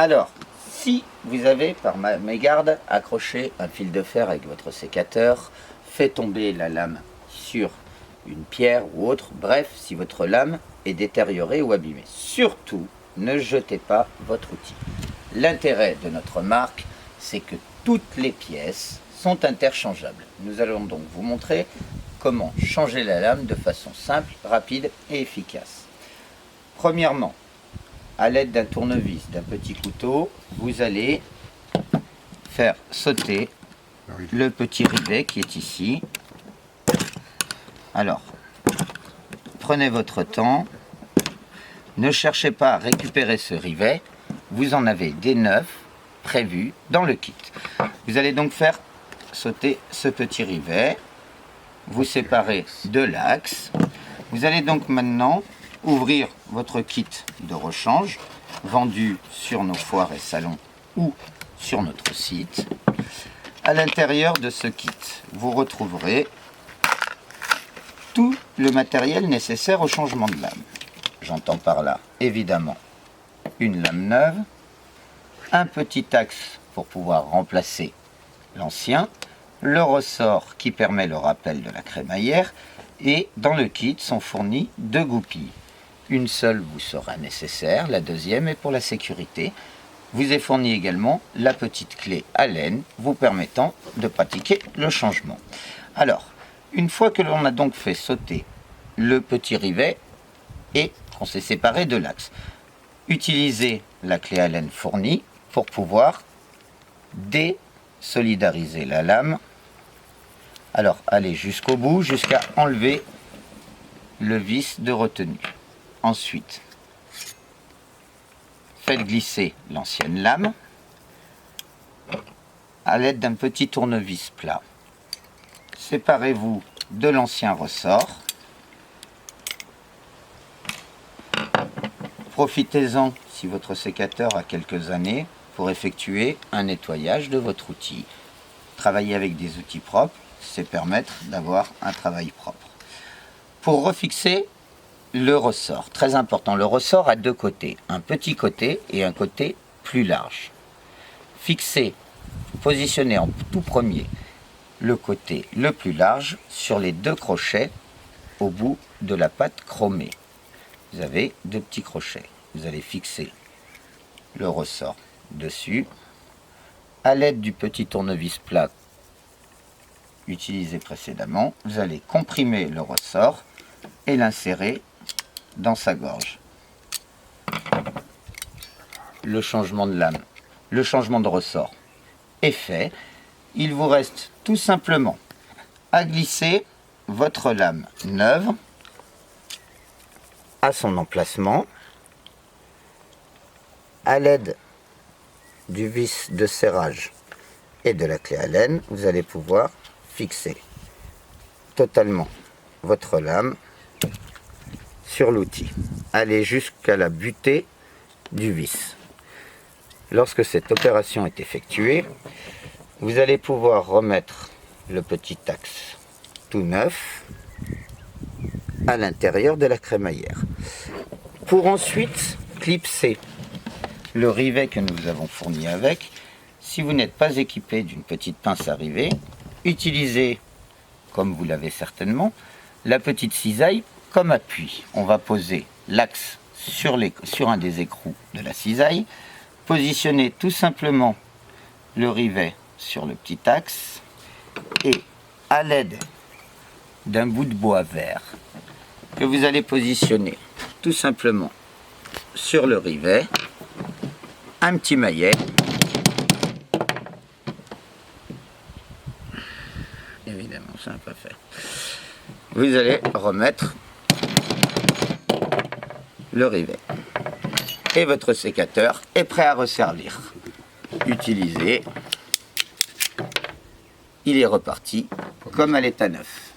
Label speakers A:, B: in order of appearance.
A: Alors, si vous avez par mégarde accroché un fil de fer avec votre sécateur, fait tomber la lame sur une pierre ou autre, bref, si votre lame est détériorée ou abîmée. Surtout, ne jetez pas votre outil. L'intérêt de notre marque, c'est que toutes les pièces sont interchangeables. Nous allons donc vous montrer comment changer la lame de façon simple, rapide et efficace. Premièrement, à l'aide d'un tournevis, d'un petit couteau, vous allez faire sauter le petit rivet qui est ici. Alors, prenez votre temps, ne cherchez pas à récupérer ce rivet, vous en avez des neufs prévus dans le kit. Vous allez donc faire sauter ce petit rivet, vous séparez de l'axe. Vous allez donc maintenant ouvrir votre kit de rechange vendu sur nos foires et salons ou sur notre site. À l'intérieur de ce kit, vous retrouverez tout le matériel nécessaire au changement de lame. J'entends par là, évidemment, une lame neuve, un petit axe pour pouvoir remplacer l'ancien, le ressort qui permet le rappel de la crémaillère, et dans le kit sont fournies 2 goupilles. Une seule vous sera nécessaire, la deuxième est pour la sécurité. Vous est fournie également la petite clé Allen vous permettant de pratiquer le changement. Alors, une fois que l'on a donc fait sauter le petit rivet et qu'on s'est séparé de l'axe, utilisez la clé Allen fournie pour pouvoir désolidariser la lame. Alors, allez jusqu'au bout, jusqu'à enlever le vis de retenue. Ensuite, faites glisser l'ancienne lame à l'aide d'un petit tournevis plat. Séparez-vous de l'ancien ressort. Profitez-en, si votre sécateur a quelques années, pour effectuer un nettoyage de votre outil. Travailler avec des outils propres, c'est permettre d'avoir un travail propre. Pour refixer le ressort, très important, le ressort a 2 côtés, un petit côté et un côté plus large. Fixez, positionnez en tout premier le côté le plus large sur les 2 crochets au bout de la patte chromée. Vous avez 2 petits crochets. Vous allez fixer le ressort dessus. À l'aide du petit tournevis plat utilisé précédemment, vous allez comprimer le ressort et l'insérer dans sa gorge. Le changement de lame, le changement de ressort est fait. Il vous reste tout simplement à glisser votre lame neuve à son emplacement à l'aide du vis de serrage et de la clé Allen. Vous allez pouvoir fixer totalement votre lame sur l'outil. Allez jusqu'à la butée du vis. Lorsque cette opération est effectuée, vous allez pouvoir remettre le petit axe tout neuf à l'intérieur de la crémaillère. Pour ensuite clipser le rivet que nous avons fourni avec, si vous n'êtes pas équipé d'une petite pince à rivet, utilisez, comme vous l'avez certainement, la petite cisaille comme appui. On va poser l'axe sur un des écrous de la cisaille, positionner tout simplement le rivet sur le petit axe et à l'aide d'un bout de bois vert que vous allez positionner tout simplement sur le rivet, un petit maillet, évidemment ça n'a pas fait, vous allez remettre le rivet et votre sécateur est prêt à resservir. Utilisez, il est reparti comme à l'état neuf.